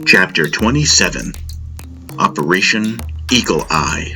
Chapter 27, Operation Eagle Eye.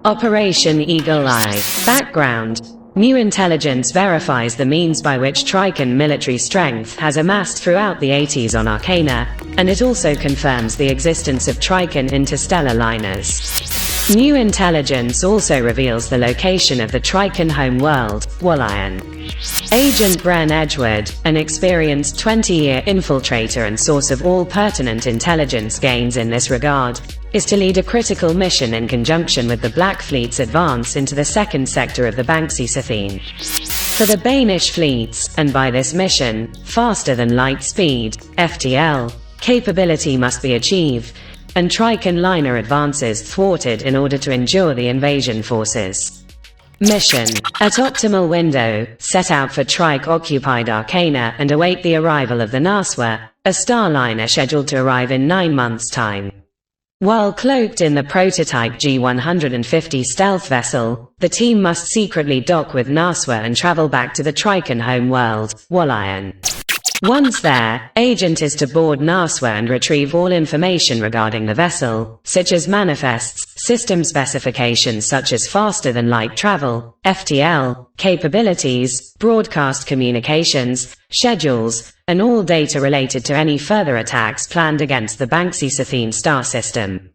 Operation Eagle Eye. Background. New intelligence verifies the means by which Trican military strength has amassed throughout the 80s on Arcana, and it also confirms the existence of Trican interstellar liners. New intelligence also reveals the location of the Trican home world, Walayan. Agent Bren Edgewood, an experienced 20-year infiltrator and source of all pertinent intelligence gains in this regard, is to lead a critical mission in conjunction with the Black Fleet's advance into the second sector of the Banksy Sathine. For the Banish fleets, and by this mission, faster than light speed, FTL, capability must be achieved, and Trican liner advances thwarted in order to endure the invasion forces. Mission. At optimal window, set out for Trike-occupied Arcana and await the arrival of the Naswa, a starliner scheduled to arrive in 9 months' time. While cloaked in the prototype G-150 stealth vessel, the team must secretly dock with Naswa and travel back to the Trican home world, Walayan. Once there, Agent is to board Naswa and retrieve all information regarding the vessel, such as manifests, system specifications such as faster-than-light travel, FTL, capabilities, broadcast communications, schedules, and all data related to any further attacks planned against the Banksy Sathine star system.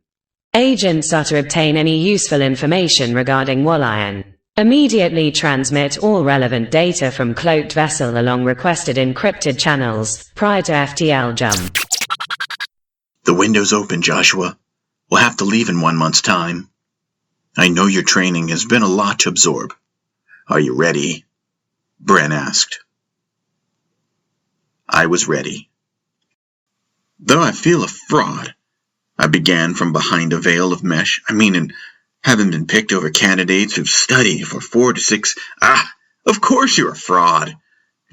Agents are to obtain any useful information regarding Walayan. Immediately transmit all relevant data from cloaked vessel along requested encrypted channels, prior to FTL jump. The window's open, Joshua. We'll have to leave in 1 month's time. I know your training has been a lot to absorb. Are you ready? Bren asked. I was ready. Though I feel a fraud, I began from behind a veil of mesh. And haven't been picked over candidates who've studied for 4 to 6... of course you're a fraud,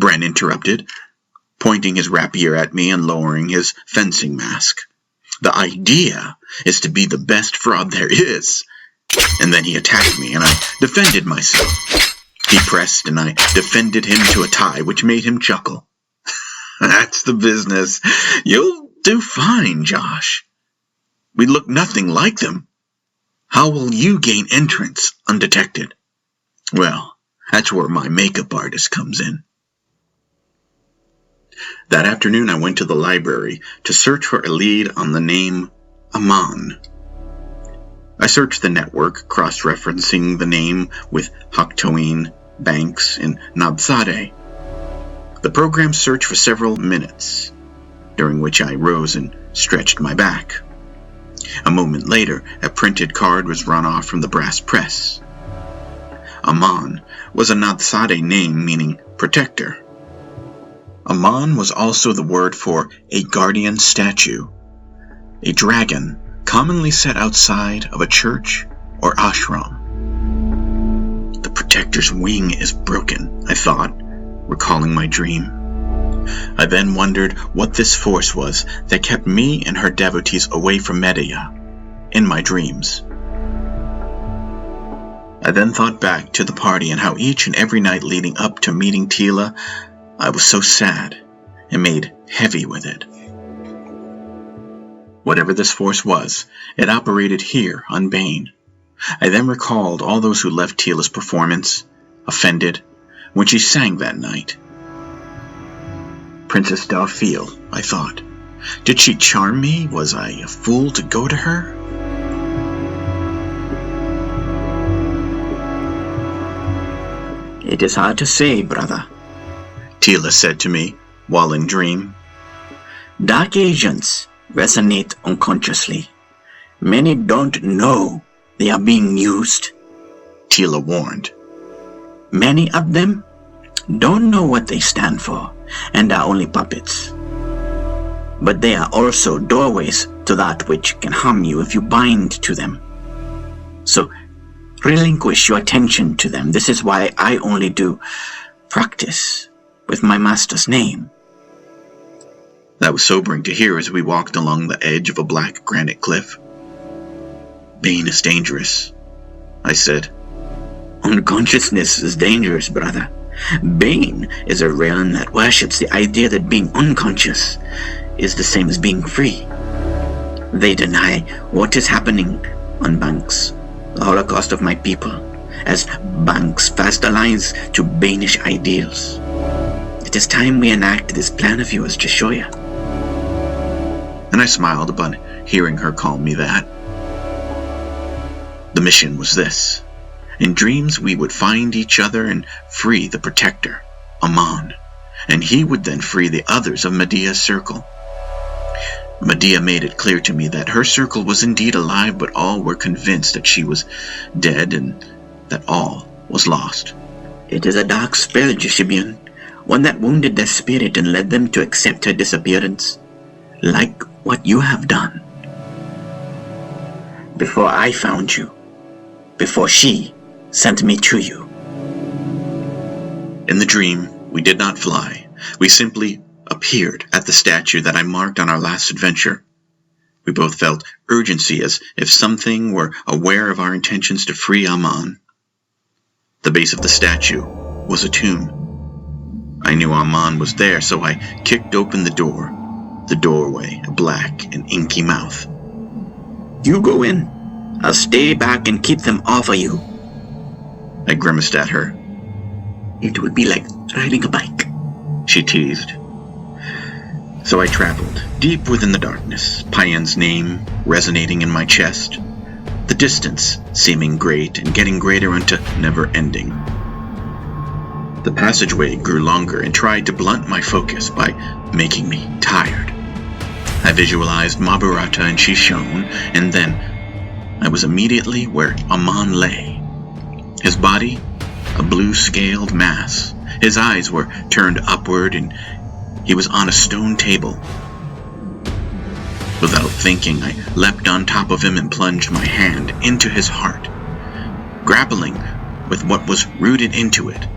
Bren interrupted, pointing his rapier at me and lowering his fencing mask. The idea is to be the best fraud there is. And then he attacked me, and I defended myself. He pressed, and I defended him to a tie, which made him chuckle. That's the business. You'll do fine, Josh. We look nothing like them. How will you gain entrance undetected? Well, that's where my makeup artist comes in. That afternoon I went to the library to search for a lead on the name Aman. I searched the network, cross-referencing the name with Haktoin, Banks, and Nabzadeh. The program searched for several minutes, during which I rose and stretched my back. A moment later, a printed card was run off from the brass press. Aman was a Nabzadeh name meaning protector. Aman was also the word for a guardian statue, a dragon commonly set outside of a church or ashram. The protector's wing is broken, I thought, recalling my dream. I then wondered what this force was that kept me and her devotees away from Medea, in my dreams. I then thought back to the party and how each and every night leading up to meeting Tila, I was so sad and made heavy with it. Whatever this force was, it operated here on Bane. I then recalled all those who left Tila's performance, offended, when she sang that night. Princess Dalfiel, I thought. Did she charm me? Was I a fool to go to her? It is hard to say, brother, Tila said to me while in dream. Dark agents resonate unconsciously. Many don't know they are being used, Tila warned. Many of them don't know what they stand for and are only puppets. But they are also doorways to that which can harm you if you bind to them. So relinquish your attention to them. This is why I only do practice with my master's name. That was sobering to hear as we walked along the edge of a black granite cliff. Bane is dangerous, I said. Unconsciousness is dangerous, brother. Bane is a realm that worships the idea that being unconscious is the same as being free. They deny what is happening on banks, the holocaust of my people, as banks fast allies to Banish ideals. It is time we enact this plan of yours, Jeshoya. And I smiled upon hearing her call me that. The mission was this. In dreams we would find each other and free the protector, Amon, and he would then free the others of Medea's circle. Medea made it clear to me that her circle was indeed alive, but all were convinced that she was dead and that all was lost. It is a dark spell, Jeshibian, one that wounded their spirit and led them to accept her disappearance, like what you have done. Before I found you, before she sent me to you. In the dream, we did not fly. We simply appeared at the statue that I marked on our last adventure. We both felt urgency, as if something were aware of our intentions to free Amon. The base of the statue was a tomb. I knew Amon was there, so I kicked open the door. The doorway, a black and inky mouth. You go in. I'll stay back and keep them off of you. I grimaced at her. It would be like riding a bike, she teased. So I traveled, deep within the darkness, Paen's name resonating in my chest, the distance seeming great and getting greater unto never-ending. The passageway grew longer and tried to blunt my focus by making me tired. I visualized Mahabharata and Shishon, and then I was immediately where Amon lay. His body, a blue-scaled mass. His eyes were turned upward, and he was on a stone table. Without thinking, I leapt on top of him and plunged my hand into his heart, grappling with what was rooted into it,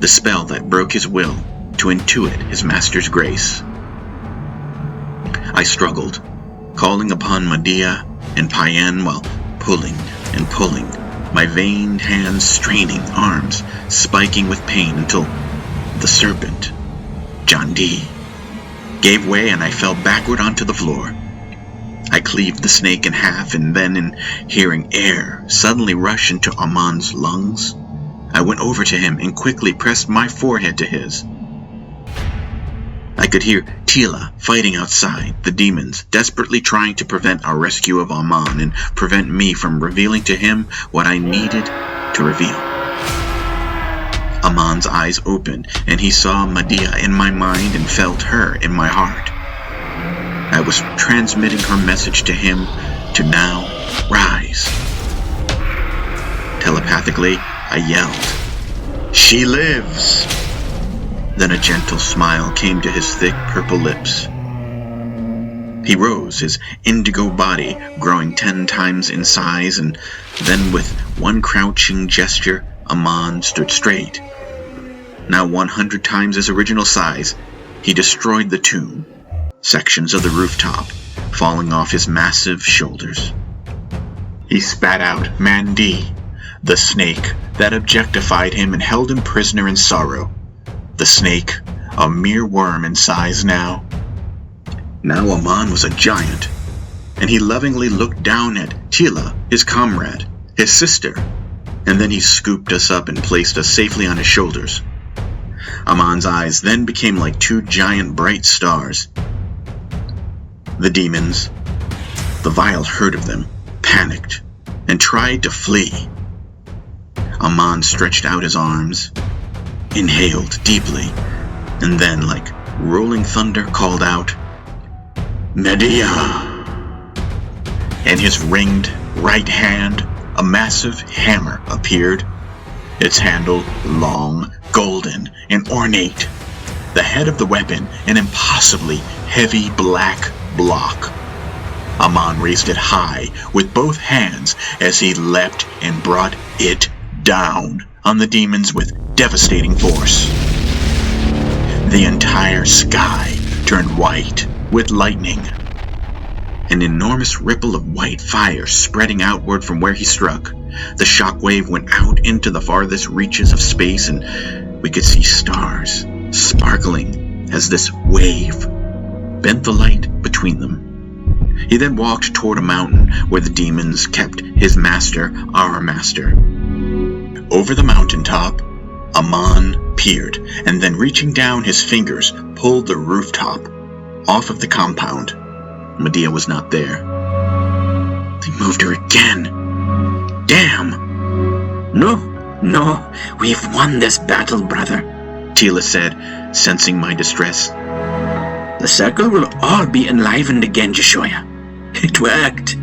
the spell that broke his will to intuit his master's grace. I struggled, calling upon Medea and Paen while pulling and pulling, my veined hands straining, arms spiking with pain until the serpent, Jandi, gave way and I fell backward onto the floor. I cleaved the snake in half, and then, in hearing air suddenly rush into Amon's lungs, I went over to him and quickly pressed my forehead to his. I could hear Tila fighting outside, the demons desperately trying to prevent our rescue of Amon and prevent me from revealing to him what I needed to reveal. Amon's eyes opened, and he saw Medea in my mind and felt her in my heart. I was transmitting her message to him to now rise. Telepathically, I yelled, "She lives!" Then a gentle smile came to his thick purple lips. He rose, his indigo body growing 10 times in size, and then with one crouching gesture, Amon stood straight. Now 100 times his original size, he destroyed the tomb, sections of the rooftop falling off his massive shoulders. He spat out Mandi, the snake that objectified him and held him prisoner in sorrow. The snake, a mere worm in size now. Now Amon was a giant, and he lovingly looked down at Tila, his comrade, his sister, and then he scooped us up and placed us safely on his shoulders. Amon's eyes then became like 2 giant bright stars. The demons, the vile herd of them, panicked and tried to flee. Amon stretched out his arms, inhaled deeply, and then, like rolling thunder, called out, "Medea!" In his ringed right hand, a massive hammer appeared, its handle long, golden, and ornate, the head of the weapon an impossibly heavy black block. Amon raised it high with both hands as he leapt and brought it down on the demons with devastating force. The entire sky turned white with lightning. An enormous ripple of white fire spreading outward from where he struck. The shockwave went out into the farthest reaches of space, and we could see stars sparkling as this wave bent the light between them. He then walked toward a mountain where the demons kept his master, our master. Over the mountaintop, Amon peered, and then reaching down his fingers, pulled the rooftop off of the compound. Medea was not there. They moved her again. Damn! No, we've won this battle, brother, Tila said, sensing my distress. The circle will all be enlivened again, Jeshoia. It worked,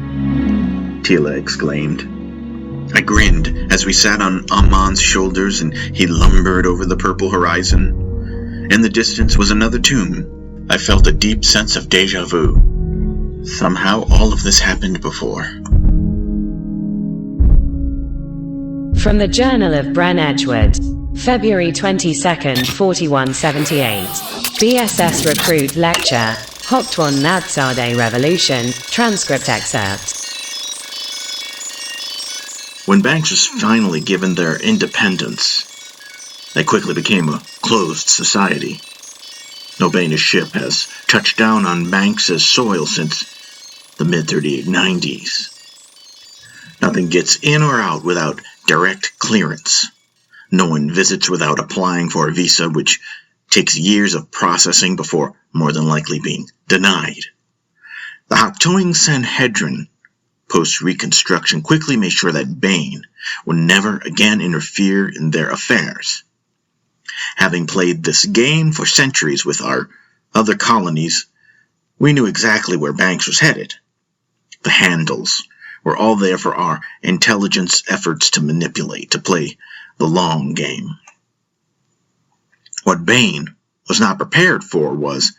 Tila exclaimed. I grinned as we sat on Amon's shoulders and he lumbered over the purple horizon. In the distance was another tomb. I felt a deep sense of deja vu. Somehow all of this happened before. From the Journal of Bren Edgewood, February 22nd, 4178. BSS Recruit Lecture, Hoktwan Nadzade Revolution, transcript excerpt. When banks was finally given their independence, they quickly became a closed society. No Danish ship has touched down on Banks' soil since the mid-3890s. Nothing gets in or out without direct clearance. No one visits without applying for a visa, which takes years of processing before more than likely being denied. The Haktowing Sanhedrin, post-Reconstruction, quickly made sure that Bane would never again interfere in their affairs. Having played this game for centuries with our other colonies, we knew exactly where Banks was headed. The handles were all there for our intelligence efforts to manipulate, to play the long game. What Bane was not prepared for was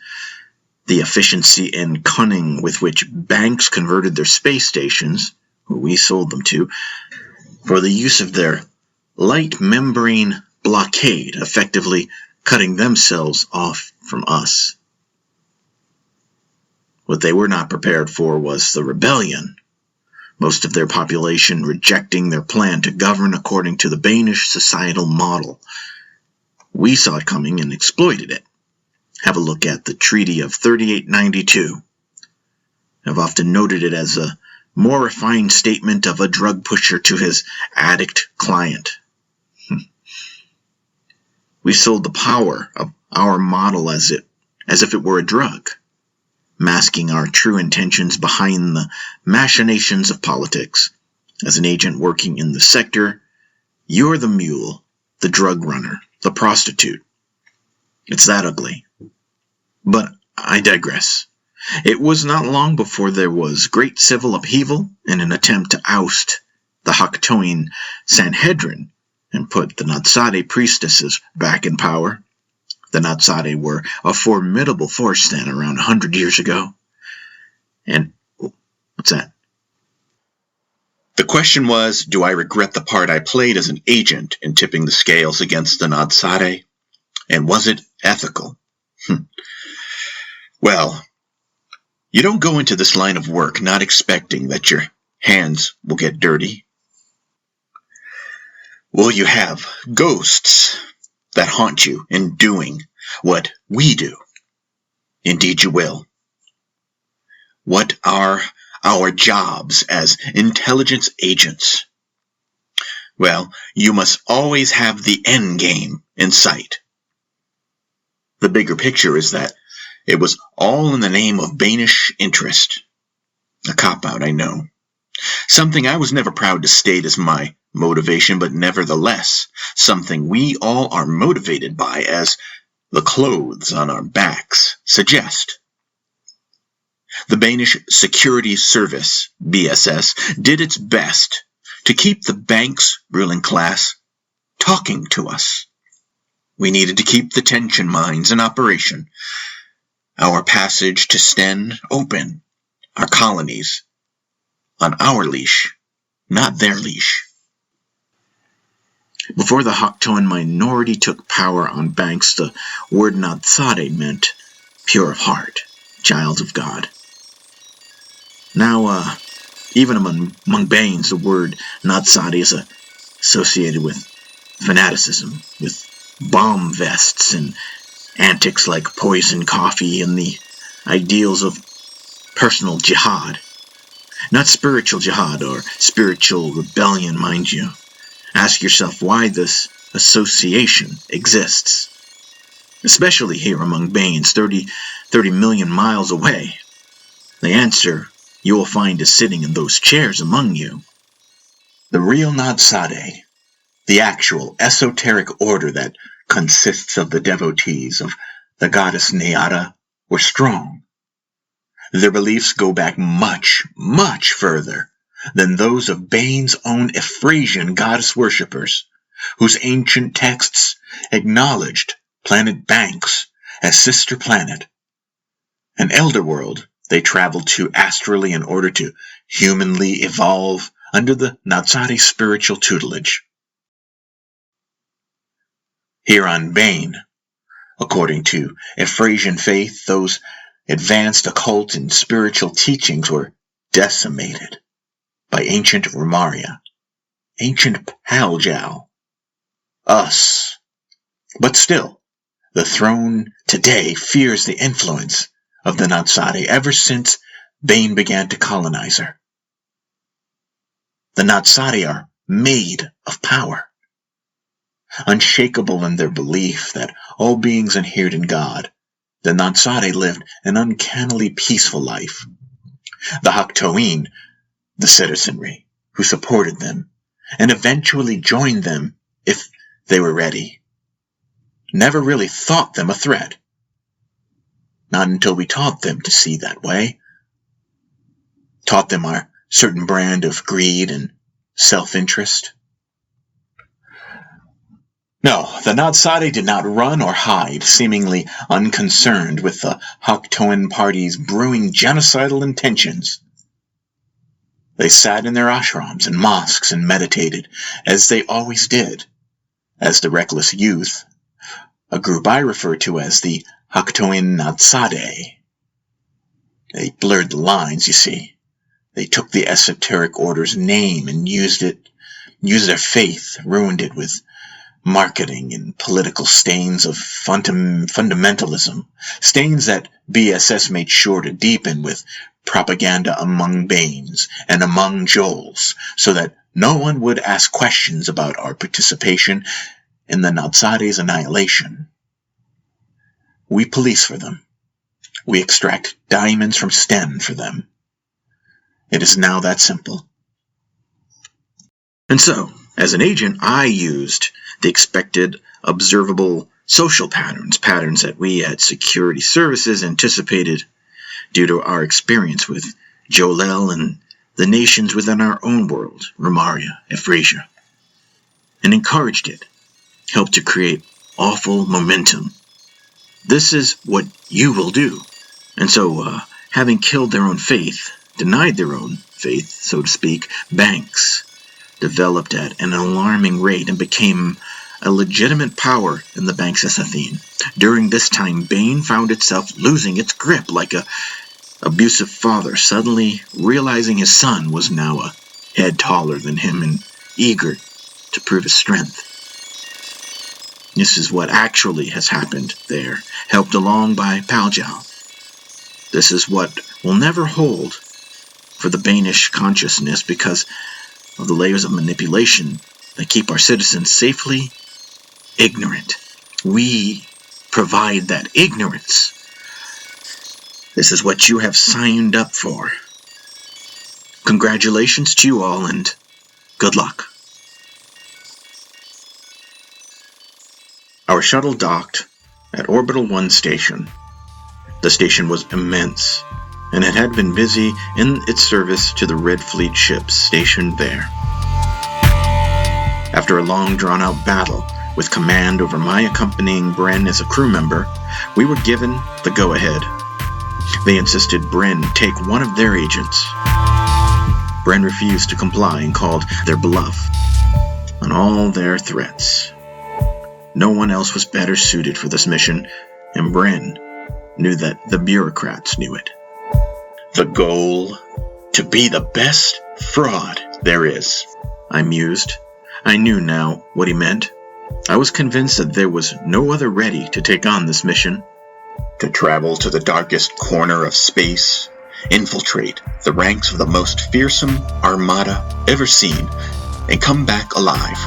the efficiency and cunning with which Banks converted their space stations, who we sold them to, for the use of their light membrane blockade, effectively cutting themselves off from us. What they were not prepared for was the rebellion, most of their population rejecting their plan to govern according to the Danish societal model. We saw it coming and exploited it. Have a look at the Treaty of 3892. I've often noted it as a more refined statement of a drug pusher to his addict client. We sold the power of our model as if it were a drug, masking our true intentions behind the machinations of politics. As an agent working in the sector, you're the mule, the drug runner, the prostitute. It's that ugly. But I digress. It was not long before there was great civil upheaval in an attempt to oust the Haktowing Sanhedrin and put the Nadzade priestesses back in power. The Nadzade were a formidable force then, around 100 years ago. And what's that? The question was, do I regret the part I played as an agent in tipping the scales against the Nadzade? And was it ethical? Well, you don't go into this line of work not expecting that your hands will get dirty. Will you have ghosts that haunt you in doing what we do? Indeed you will. What are our jobs as intelligence agents? Well, you must always have the end game in sight. The bigger picture is that it was all in the name of Danish interest. A cop-out, I know. Something I was never proud to state as my motivation, but nevertheless, something we all are motivated by, as the clothes on our backs suggest. The Danish Security Service, BSS, did its best to keep the bank's ruling class talking to us. We needed to keep the tension mines in operation, our passage to Sten open, our colonies on our leash, not their leash. Before the Hokhtoan minority took power on banks, the word Natsade meant pure of heart, child of God. Now, even among Banes, the word Natsade is associated with fanaticism, with bomb vests and antics like poison coffee and the ideals of personal jihad. Not spiritual jihad or spiritual rebellion, mind you. Ask yourself why this association exists, especially here among Banes, 30 million miles away. The answer you will find is sitting in those chairs among you. The real Natsade, the actual esoteric order that consists of the devotees of the goddess Neada, were strong. Their beliefs go back much, much further than those of Bane's own Ephesian goddess worshippers, whose ancient texts acknowledged planet Banks as sister planet. An elder world they traveled to astrally in order to humanly evolve under the Natsade spiritual tutelage. Here on Bane, according to Ephesian faith, those advanced occult and spiritual teachings were decimated by ancient Romaria, ancient Paljal, us. But still, the throne today fears the influence of the Natsade ever since Bane began to colonize her. The Natsade are made of power, unshakable in their belief that all beings inhered in God. The Natsade lived an uncannily peaceful life. The Hokhtoan, the citizenry, who supported them, and eventually joined them if they were ready, never really thought them a threat. Not until we taught them to see that way. Taught them our certain brand of greed and self-interest. No, the Natsade did not run or hide, seemingly unconcerned with the Hokhtoan party's brewing genocidal intentions. They sat in their ashrams and mosques and meditated, as they always did, as the reckless youth, a group I refer to as the Hokhtoan Natsade. They blurred the lines, you see. They took the esoteric order's name and used their faith, ruined it with marketing and political stains of fundamentalism, stains that BSS made sure to deepen with propaganda among Banes and among Joels, so that no one would ask questions about our participation in the Natsade's annihilation. We police for them. We extract diamonds from Sten for them. It is now that simple. And so, as an agent, I used the expected, observable social patterns that we at Security Services anticipated due to our experience with Jolel and the nations within our own world, Romaria, Ephrasia, and encouraged it, helped to create awful momentum. This is what you will do. And so, having killed their own faith, denied their own faith, so to speak, banks developed at an alarming rate and became a legitimate power in the Banks Athene. During this time, Bane found itself losing its grip like a abusive father suddenly realizing his son was now a head taller than him and eager to prove his strength. This is what actually has happened there, helped along by Paljal. This is what will never hold for the Banish consciousness because of the layers of manipulation that keep our citizens safely ignorant. We provide that ignorance. This is what you have signed up for. Congratulations to you all, and good luck. Our shuttle docked at Orbital 1 station. The station was immense, and it had been busy in its service to the Red Fleet ships stationed there. After a long drawn-out battle, with command over my accompanying Bren as a crew member, we were given the go-ahead. They insisted Bren take one of their agents. Bren refused to comply and called their bluff on all their threats. No one else was better suited for this mission, and Bren knew that the bureaucrats knew it. The goal? To be the best fraud there is, I mused. I knew now what he meant. I was convinced that there was no other ready to take on this mission. To travel to the darkest corner of space, infiltrate the ranks of the most fearsome armada ever seen, and come back alive.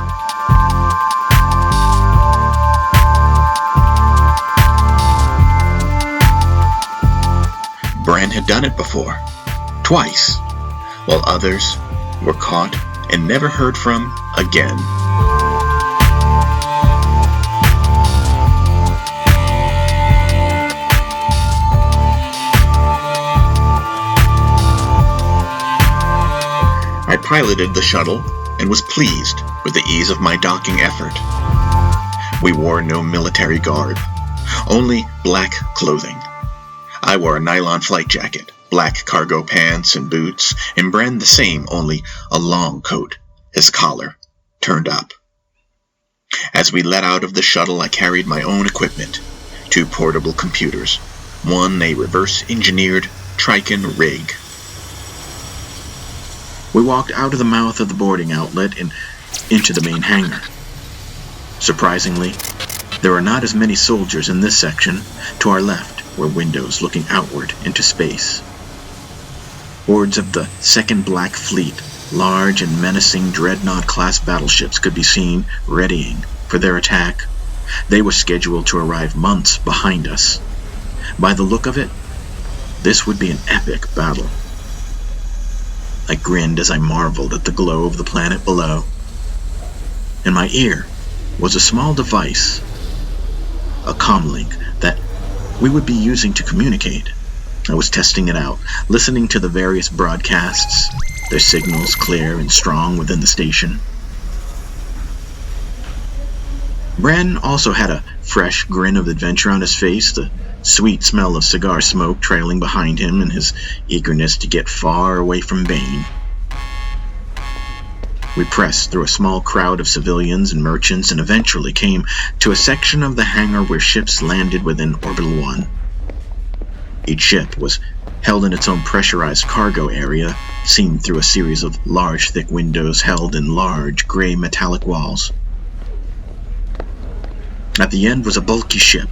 Bren had done it before, twice, while others were caught and never heard from again. I piloted the shuttle and was pleased with the ease of my docking effort. We wore no military garb, only black clothing. I wore a nylon flight jacket, black cargo pants and boots, and Bren the same, only a long coat, his collar turned up. As we let out of the shuttle, I carried my own equipment, 2 portable computers, one a reverse-engineered Triton rig. We walked out of the mouth of the boarding outlet and into the main hangar. Surprisingly, there were not as many soldiers in this section. To our left were windows looking outward into space. Hordes of the Second Black Fleet, large and menacing dreadnought-class battleships, could be seen readying for their attack. They were scheduled to arrive months behind us. By the look of it, this would be an epic battle. I grinned as I marveled at the glow of the planet below. In my ear was a small device, a comlink that we would be using to communicate. I was testing it out, listening to the various broadcasts, their signals clear and strong within the station. Bren also had a fresh grin of adventure on his face, the sweet smell of cigar smoke trailing behind him and his eagerness to get far away from Bane. We pressed through a small crowd of civilians and merchants and eventually came to a section of the hangar where ships landed within Orbital 1. Each ship was held in its own pressurized cargo area, seen through a series of large, thick windows held in large, gray metallic walls. At the end was a bulky ship.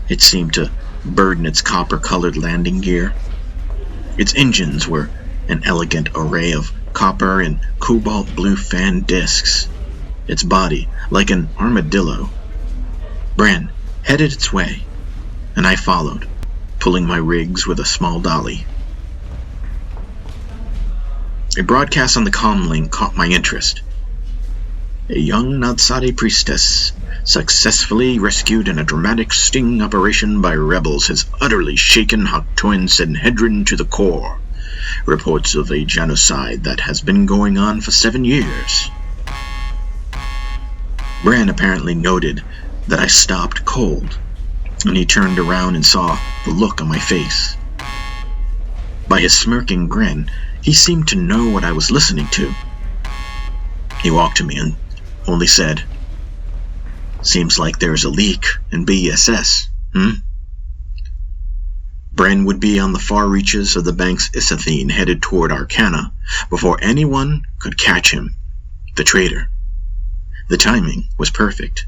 It seemed to burden its copper-colored landing gear. Its engines were an elegant array of copper and cobalt blue fan discs. Its body, like an armadillo. Bren headed its way, and I followed, pulling my rigs with a small dolly. A broadcast on the comlink caught my interest. A young Nadsari priestess, successfully rescued in a dramatic sting operation by rebels, has utterly shaken Haktoin Sanhedrin to the core. Reports of a genocide that has been going on for 7 years. Bren apparently noted that I stopped cold, and he turned around and saw the look on my face. By his smirking grin, he seemed to know what I was listening to. He walked to me and only said, "Seems like there's a leak in BSS, Bren would be on the far reaches of the Banks Isathene, headed toward Arcana, before anyone could catch him, the traitor. The timing was perfect.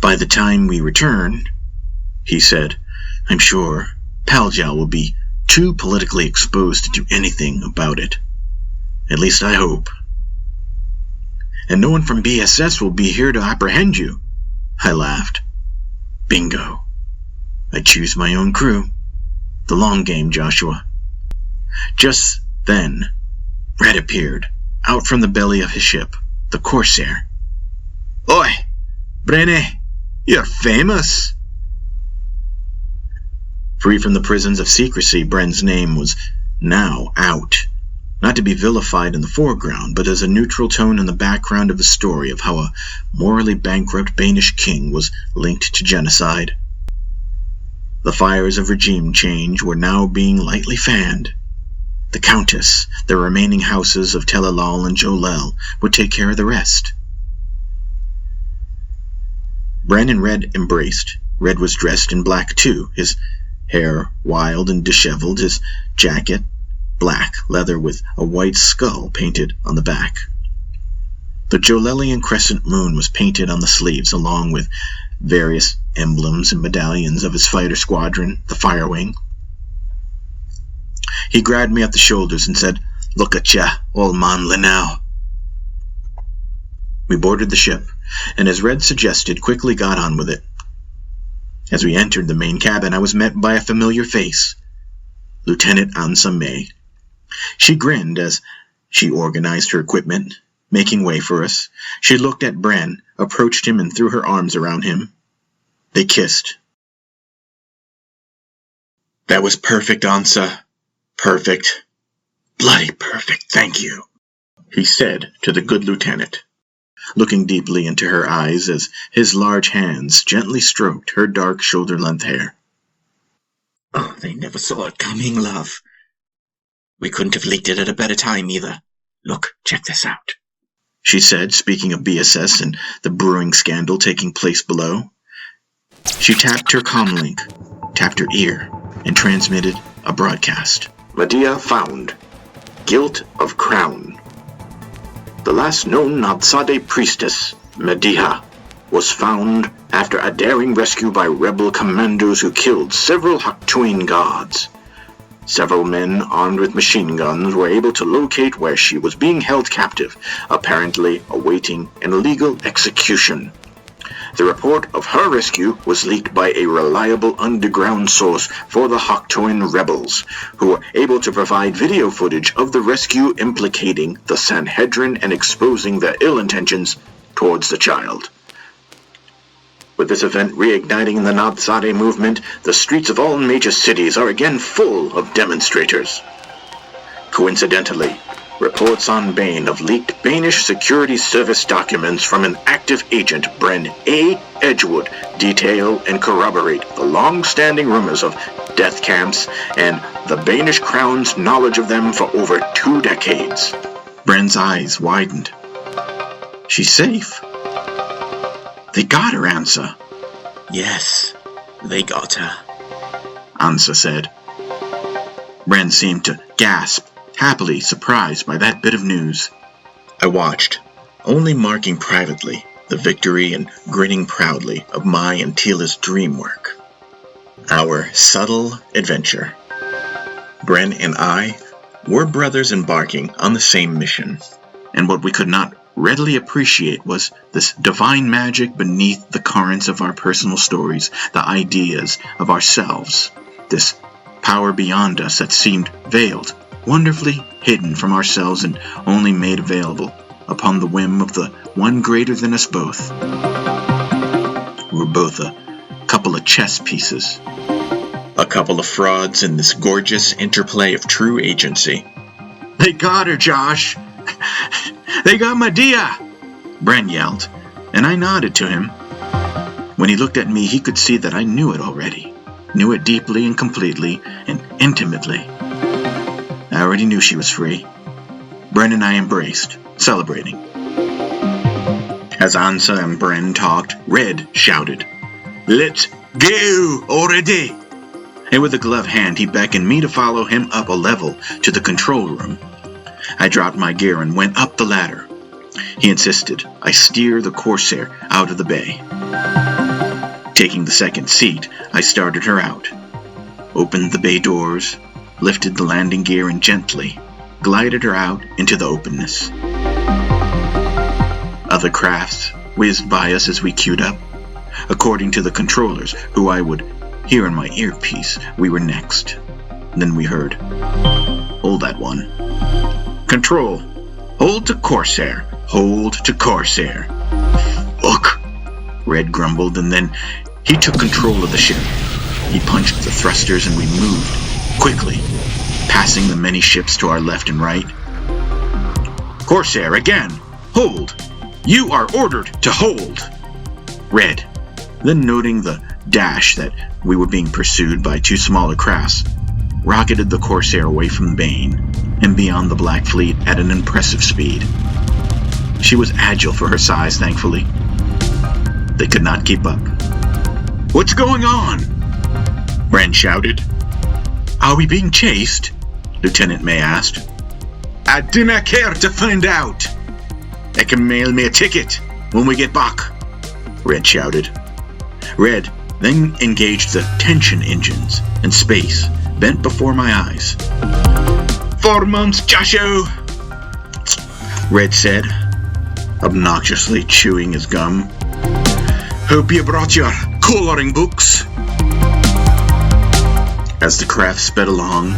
"By the time we return," he said, "I'm sure Paljal will be too politically exposed to do anything about it. At least I hope. And no one from BSS will be here to apprehend you." I laughed. Bingo. I choose my own crew. The long game, Joshua. Just then, Red appeared, out from the belly of his ship, the Corsair. "Oi, Brenne, you're famous!" Free from the prisons of secrecy, Bren's name was now out, not to be vilified in the foreground, but as a neutral tone in the background of a story of how a morally bankrupt Danish king was linked to genocide. The fires of regime change were now being lightly fanned. The Countess, the remaining houses of Telalal and Jolel, would take care of the rest. Bren and Red embraced. Red was dressed in black too, his hair wild and disheveled, his jacket black leather with a white skull painted on the back. The Jolelian crescent moon was painted on the sleeves, along with various emblems and medallions of his fighter squadron, the Fire Wing. He grabbed me at the shoulders and said, "Look at ya, old manly now." We boarded the ship, and as Red suggested, quickly got on with it. As we entered the main cabin, I was met by a familiar face, Lieutenant Ansa May. She grinned as she organized her equipment, making way for us. She looked at Bren, approached him, and threw her arms around him. They kissed. "That was perfect, Ansa. Perfect. Bloody perfect, thank you," he said to the good lieutenant, looking deeply into her eyes as his large hands gently stroked her dark shoulder-length hair. "Oh, they never saw it coming, love. We couldn't have leaked it at a better time either. Look, check this out," she said, speaking of BSS and the brewing scandal taking place below. She tapped her comlink, tapped her ear, and transmitted a broadcast. "Medea found. Guilt of crown. The last known Nadsade priestess, Medea, was found after a daring rescue by rebel commandos who killed several Haktuin gods. Several men armed with machine guns were able to locate where she was being held captive, apparently awaiting an illegal execution. The report of her rescue was leaked by a reliable underground source for the Haktuin rebels, who were able to provide video footage of the rescue implicating the Sanhedrin and exposing their ill intentions towards the child. With this event reigniting the Nadsade movement, the streets of all major cities are again full of demonstrators. Coincidentally, reports on Bane of leaked Danish security service documents from an active agent, Bren A. Edgewood, detail and corroborate the long-standing rumors of death camps and the Danish crown's knowledge of them for over 2 decades. Bren's eyes widened. She's safe. They got her, Ansa. "Yes, they got her," Ansa said. Bren seemed to gasp, happily surprised by that bit of news. I watched, only marking privately the victory and grinning proudly of my and Tila's dream work. Our subtle adventure. Bren and I were brothers embarking on the same mission, and what we could not readily appreciate was this divine magic beneath the currents of our personal stories, the ideas of ourselves, this power beyond us that seemed veiled, wonderfully hidden from ourselves and only made available upon the whim of the one greater than us both. We were both a couple of chess pieces, a couple of frauds in this gorgeous interplay of true agency. "They got her, Josh! They got Medea!" Bren yelled, and I nodded to him. When he looked at me, he could see that I knew it already, knew it deeply and completely and intimately. I already knew she was free. Bren and I embraced, celebrating. As Ansa and Bren talked, Red shouted, "Let's go already!" And with a gloved hand, he beckoned me to follow him up a level to the control room. I dropped my gear and went up the ladder. He insisted I steer the Corsair out of the bay. Taking the second seat, I started her out, opened the bay doors, lifted the landing gear, and gently glided her out into the openness. Other crafts whizzed by us as we queued up. According to the controllers, who I would hear in my earpiece, we were next. Then we heard, Hold that one. Control. Hold to Corsair. Hold to Corsair. Look, Red grumbled, and then he took control of the ship. He punched the thrusters and we moved, quickly, passing the many ships to our left and right. Corsair, again. Hold. You are ordered to hold. Red. Then noting the dash that we were being pursued by two smaller crafts, rocketed the Corsair away from Bane and beyond the Black Fleet at an impressive speed. She was agile for her size, thankfully. They could not keep up. What's going on? Ren shouted. Are we being chased? Lieutenant May asked. I do not care to find out. They can mail me a ticket when we get back, Red shouted. Red then engaged the tension engines, and space bent before my eyes. 4 months, Joshua, Red said, obnoxiously chewing his gum. Hope you brought your coloring books. As the craft sped along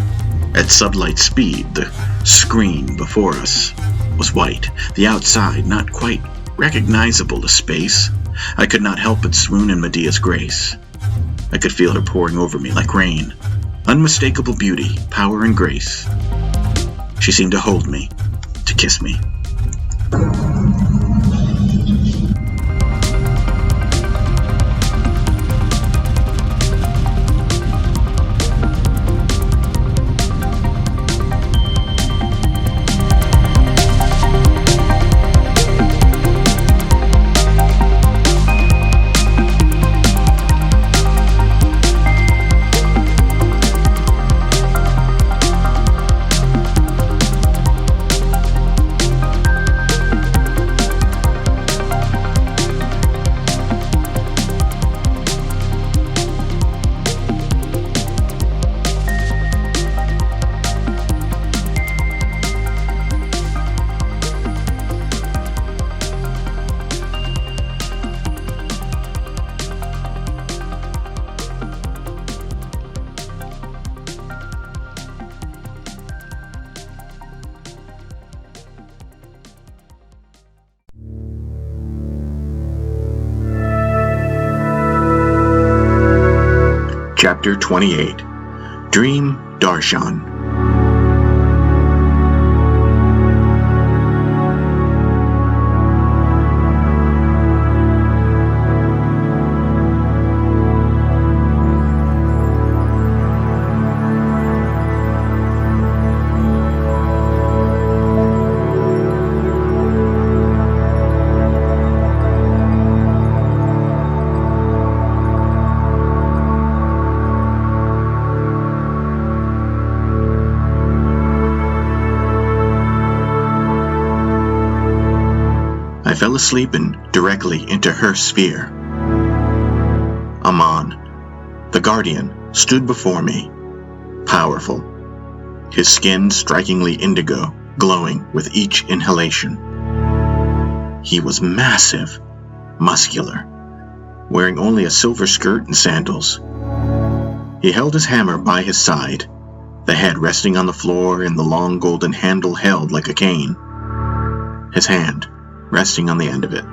at sublight speed, the screen before us was white, the outside not quite recognizable as space. I could not help but swoon in Medea's grace. I could feel her pouring over me like rain. Unmistakable beauty, power, and grace. She seemed to hold me, to kiss me. Chapter 28. Dream Darshan. I fell asleep and directly into her sphere. Amon, the guardian, stood before me, powerful, his skin strikingly indigo, glowing with each inhalation. He was massive, muscular, wearing only a silver skirt and sandals. He held his hammer by his side, the head resting on the floor and the long golden handle held like a cane. His hand resting on the end of it.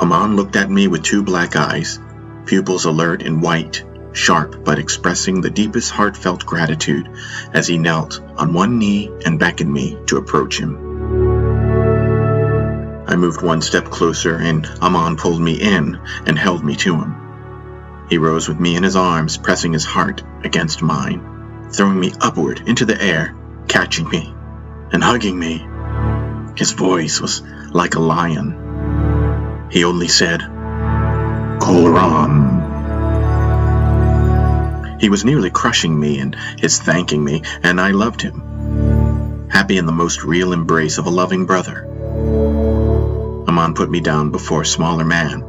Amon looked at me with two black eyes, pupils alert and white, sharp but expressing the deepest heartfelt gratitude as he knelt on one knee and beckoned me to approach him. I moved one step closer and Amon pulled me in and held me to him. He rose with me in his arms, pressing his heart against mine, throwing me upward into the air, catching me and hugging me. His voice was like a lion. He only said, Khoorhran. He was nearly crushing me in his thanking me, and I loved him, happy in the most real embrace of a loving brother. Amon put me down before a smaller man,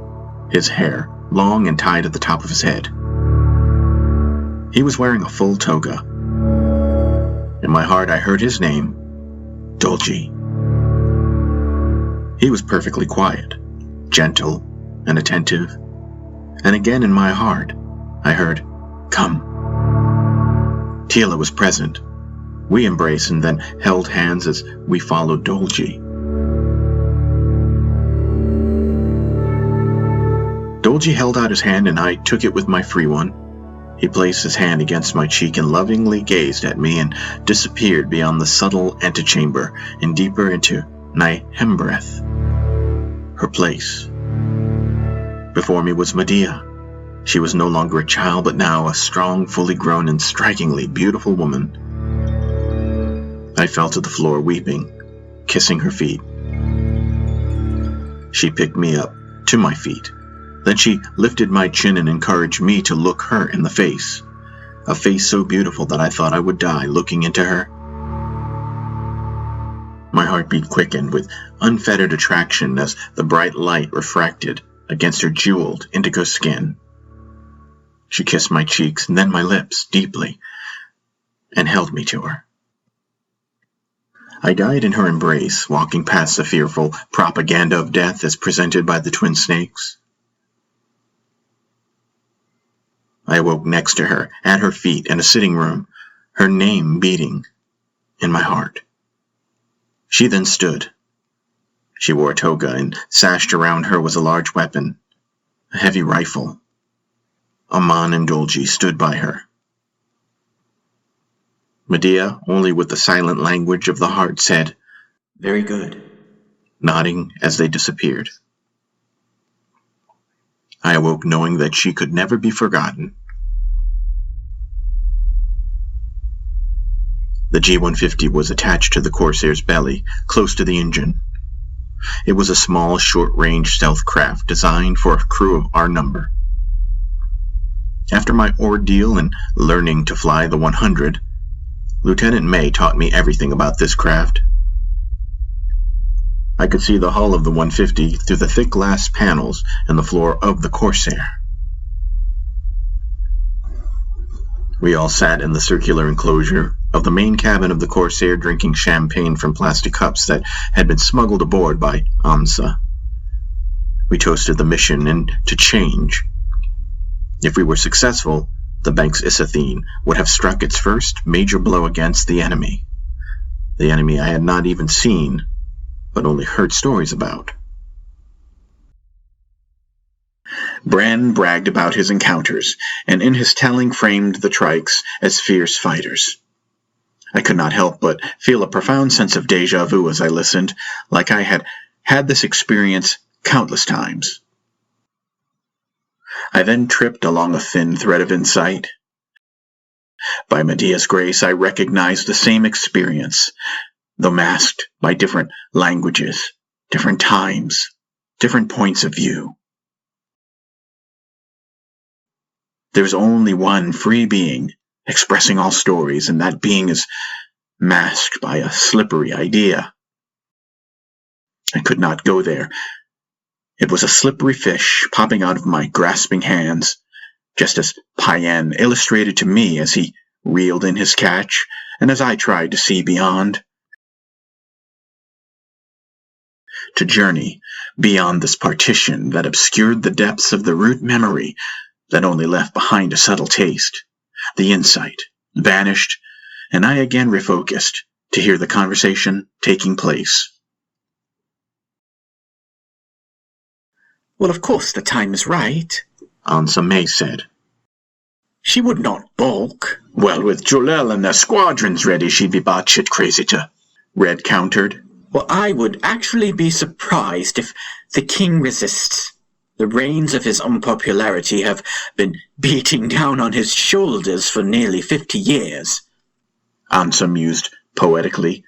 his hair long and tied at the top of his head. He was wearing a full toga. In my heart I heard his name, Dolji. He was perfectly quiet, gentle, and attentive. And again in my heart, I heard, come. Tila was present. We embraced and then held hands as we followed Dolji. Dolji held out his hand and I took it with my free one. He placed his hand against my cheek and lovingly gazed at me and disappeared beyond the subtle antechamber and deeper into Nyhembreth, her place. Before me was Medea. She was no longer a child, but now a strong, fully grown, and strikingly beautiful woman. I fell to the floor weeping, kissing her feet. She picked me up to my feet. Then she lifted my chin and encouraged me to look her in the face, a face so beautiful that I thought I would die looking into her. My heartbeat quickened with unfettered attraction as the bright light refracted against her jeweled indigo skin. She kissed my cheeks and then my lips deeply and held me to her. I died in her embrace, walking past the fearful propaganda of death as presented by the twin snakes. I awoke next to her, at her feet, in a sitting room, her name beating in my heart. She then stood. She wore a toga, and sashed around her was a large weapon, a heavy rifle. Aman and Dolji stood by her. Medea, only with the silent language of the heart, said, "Very good," nodding as they disappeared. I awoke knowing that she could never be forgotten. The G-150 was attached to the Corsair's belly, close to the engine. It was a small, short-range stealth craft designed for a crew of our number. After my ordeal in learning to fly the 100, Lieutenant May taught me everything about this craft. I could see the hull of the 150 through the thick glass panels in the floor of the Corsair. We all sat in the circular enclosure of the main cabin of the Corsair, drinking champagne from plastic cups that had been smuggled aboard by AMSA. We toasted the mission and to change. If we were successful, the Banks Isathene would have struck its first major blow against the enemy I had not even seen, but only heard stories about. Bran bragged about his encounters, and in his telling framed the Trikes as fierce fighters. I could not help but feel a profound sense of déjà vu as I listened, like I had had this experience countless times. I then tripped along a thin thread of insight. By Medea's grace, I recognized the same experience, though masked by different languages, different times, different points of view. There's only one free being expressing all stories, and that being is masked by a slippery idea. I could not go there. It was a slippery fish popping out of my grasping hands, just as Paen illustrated to me as he reeled in his catch, and as I tried to see beyond. To journey beyond this partition that obscured the depths of the root memory that only left behind a subtle taste. The insight vanished, and I again refocused to hear the conversation taking place. Well, of course the time is right, Ansa May said. She would not balk. Well, with Jolel and their squadrons ready, she'd be batshit crazy to, Red countered. Well, I would actually be surprised if the king resists. The reins of his unpopularity have been beating down on his shoulders for nearly 50 years. Ansa mused poetically,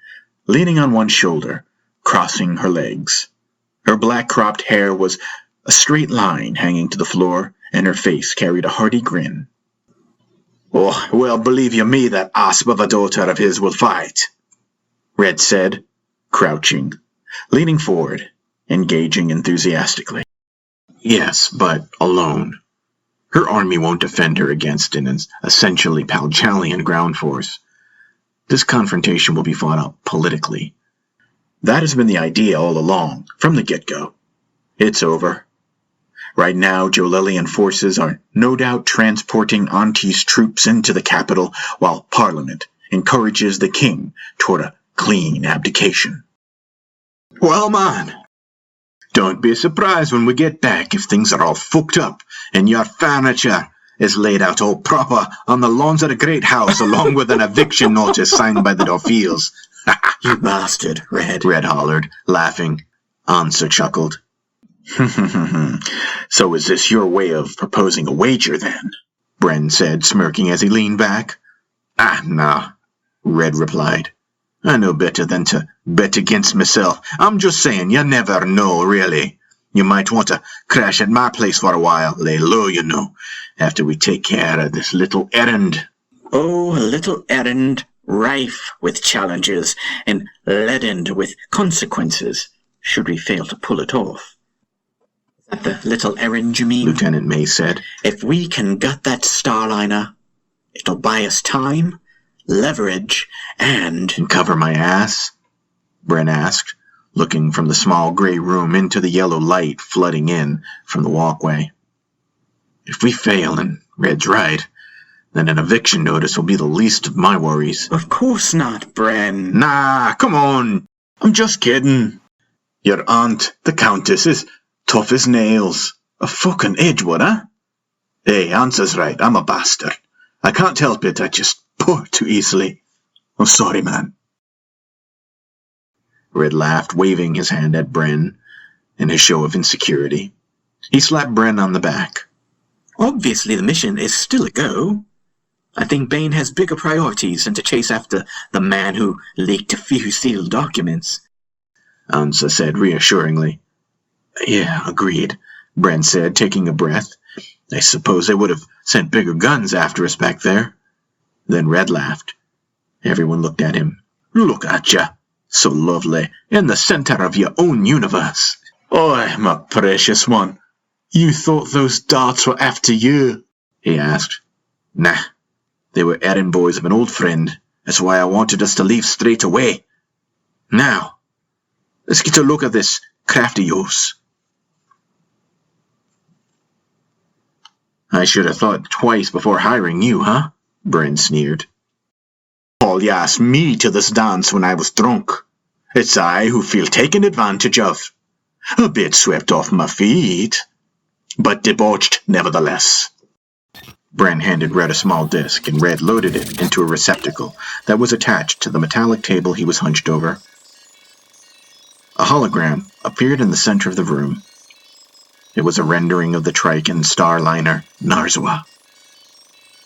leaning on one shoulder, crossing her legs. Her black cropped hair was a straight line hanging to the floor, and her face carried a hearty grin. Oh, well, believe you me, that asp of a daughter of his will fight, Red said, crouching, leaning forward, engaging enthusiastically. Yes, but alone. Her army won't defend her against an essentially Palchalian ground force. This confrontation will be fought out politically. That has been the idea all along, from the get-go. It's over. Right now, Jolilian forces are no doubt transporting Auntie's troops into the capital, while Parliament encourages the king toward a clean abdication. Well, man, don't be surprised when we get back if things are all fucked up and your furniture is laid out all proper on the lawns of the great house along with an eviction notice signed by the Dauphiles. You bastard, Red hollered, laughing. Ansa chuckled. So is this your way of proposing a wager, then? Bren said, smirking as he leaned back. Nah, Red replied. I know better than to bet against myself. I'm just saying, you never know, really. You might want to crash at my place for a while, lay low, you know, after we take care of this little errand. Oh, a little errand, rife with challenges and leadened with consequences, should we fail to pull it off. Is that the little errand, you mean? Lieutenant May said. If we can gut that Starliner, it'll buy us time, leverage, and cover my ass? Bren asked, looking from the small gray room into the yellow light flooding in from the walkway. If we fail and Red's right, then an eviction notice will be the least of my worries. Of course not, Bren. Nah, come on. I'm just kidding. Your aunt, the Countess, is tough as nails. A fucking Edgewood, huh? Hey, Ansa's right. I'm a bastard. I can't help it. I just pour too easily. I'm sorry, man. Red laughed, waving his hand at Bren in his show of insecurity. He slapped Bren on the back. Obviously the mission is still a go. I think Bane has bigger priorities than to chase after the man who leaked a few sealed documents. Ansa said reassuringly. Yeah, agreed, Bren said, taking a breath. I suppose they would have sent bigger guns after us back there. Then Red laughed. Everyone looked at him. Look at ya. So lovely, in the center of your own universe. Oi, my precious one. You thought those darts were after you? He asked. Nah, they were errand boys of an old friend. That's why I wanted us to leave straight away. Now, let's get a look at this craft of yours. I should have thought twice before hiring you, huh? Bren sneered. All you asked me to this dance when I was drunk. It's I who feel taken advantage of. A bit swept off my feet, but debauched nevertheless. Bren handed Red a small disc, and Red loaded it into a receptacle that was attached to the metallic table he was hunched over. A hologram appeared in the center of the room. It was a rendering of the Trican starliner Narzwa.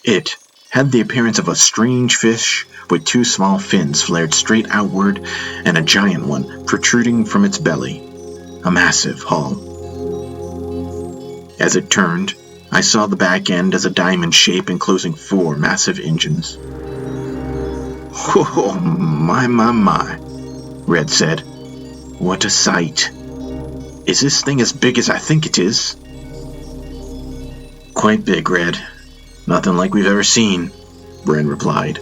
It had the appearance of a strange fish with two small fins flared straight outward and a giant one protruding from its belly, a massive hull. As it turned, I saw the back end as a diamond shape enclosing 4 massive engines. Oh, my, Red said. What a sight. Is this thing as big as I think it is? Quite big, Red. Nothing like we've ever seen, Bren replied.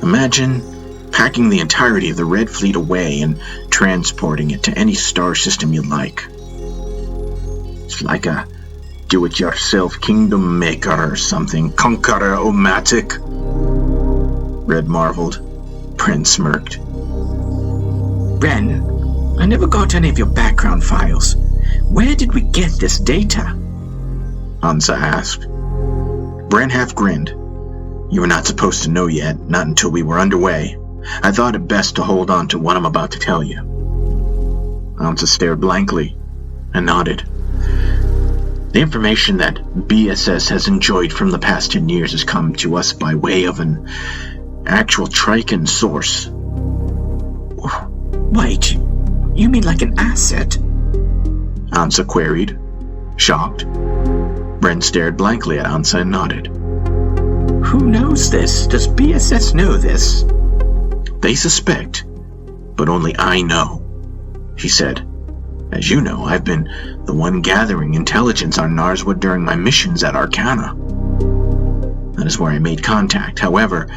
Imagine packing the entirety of the Red Fleet away and transporting it to any star system you like. It's like a do-it-yourself kingdom maker or something, conqueror-o-matic. Red marveled. Bren smirked. Bren, I never got any of your background files. Where did we get this data? Ansa asked. Bren half grinned. You were not supposed to know yet, not until we were underway. I thought it best to hold on to what I'm about to tell you. Ansa stared blankly and nodded. The information that BSS has enjoyed from the past 10 years has come to us by way of an actual Trican source. Wait, you mean like an asset? Ansa queried, shocked. Bren stared blankly at Ansa and nodded. Who knows this? Does BSS know this? They suspect, but only I know, he said. As you know, I've been the one gathering intelligence on Narzwa during my missions at Arcana. That is where I made contact. However,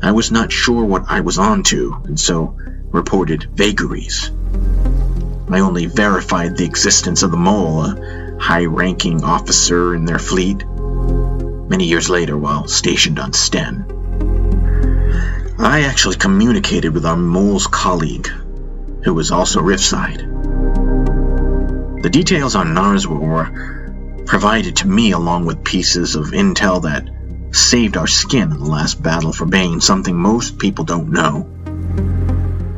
I was not sure what I was onto, and so reported vagaries. I only verified the existence of the mole, a high-ranking officer in their fleet. Many years later, while stationed on Sten, I actually communicated with our mole's colleague, who was also Riftside. The details on Narswa were provided to me along with pieces of intel that saved our skin in the last battle for Bane, something most people don't know.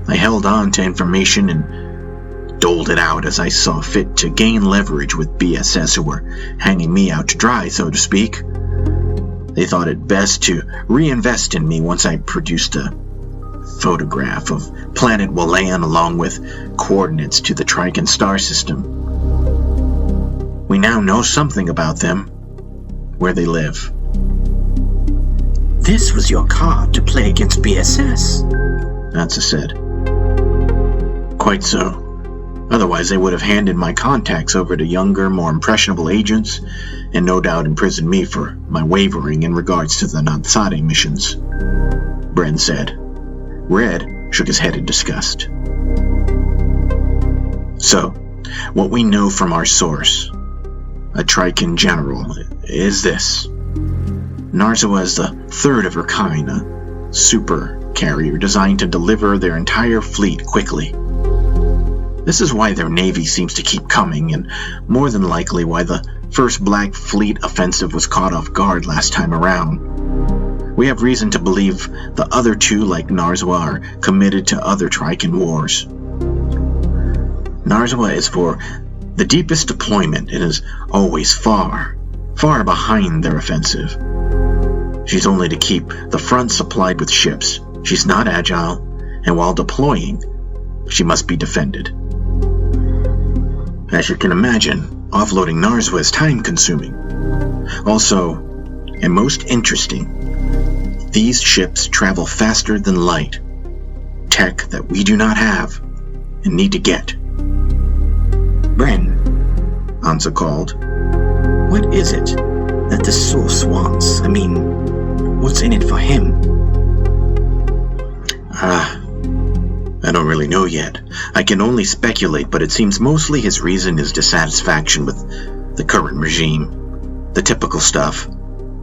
I held on to information and doled it out as I saw fit to gain leverage with BSS, who were hanging me out to dry, so to speak. They thought it best to reinvest in me once I produced a photograph of planet Wallan along with coordinates to the Trican star system. We now know something about them, where they live. This was your card to play against BSS, Ansa said. Quite so. Otherwise, they would have handed my contacts over to younger, more impressionable agents, and no doubt imprisoned me for my wavering in regards to the Nansade missions, Bren said. Red shook his head in disgust. So, what we know from our source, a Trican general, is this. Narswa is the third of her kind, a super carrier designed to deliver their entire fleet quickly. This is why their navy seems to keep coming, and more than likely why the first Black Fleet offensive was caught off guard last time around. We have reason to believe the other two, like Narswa, are committed to other Trican wars. Narswa is for the deepest deployment and is always far, far behind their offensive. She's only to keep the front supplied with ships. She's not agile, and while deploying, she must be defended. As you can imagine, offloading Narswa is time-consuming. Also, and most interesting, these ships travel faster than light. Tech that we do not have and need to get. Bren, Ansa called. What is it that the source wants? I mean, what's in it for him? I don't really know yet. I can only speculate, but it seems mostly his reason is dissatisfaction with the current regime. The typical stuff.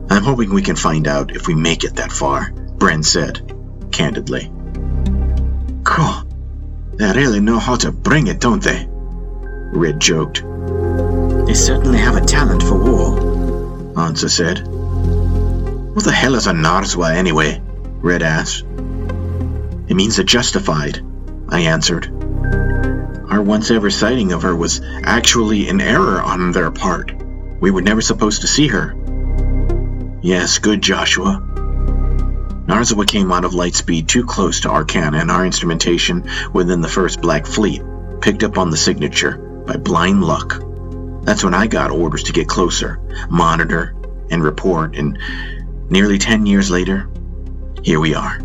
I'm hoping we can find out if we make it that far, Bren said, candidly. Cool. They really know how to bring it, don't they? Red joked. They certainly have a talent for war, Ansa said. What the hell is a Narswa anyway? Red asked. It means the justified, I answered. Our once-ever sighting of her was actually an error on their part. We were never supposed to see her. Yes, good, Joshua. Narswa came out of lightspeed too close to Arcana, and our instrumentation within the first Black Fleet picked up on the signature by blind luck. That's when I got orders to get closer, monitor, and report, and nearly 10 years later, here we are.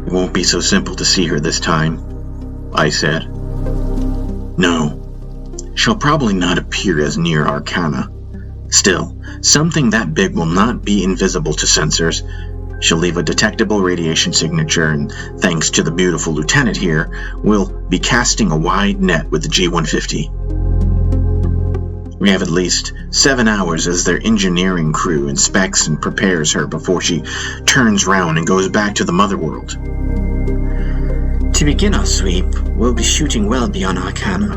It won't be so simple to see her this time, I said. No, she'll probably not appear as near Arcana. Still, something that big will not be invisible to sensors. She'll leave a detectable radiation signature, and thanks to the beautiful lieutenant here, we'll be casting a wide net with the G-150. We have at least 7 hours as their engineering crew inspects and prepares her before she turns round and goes back to the mother world. To begin our sweep, we'll be shooting well beyond Arcana,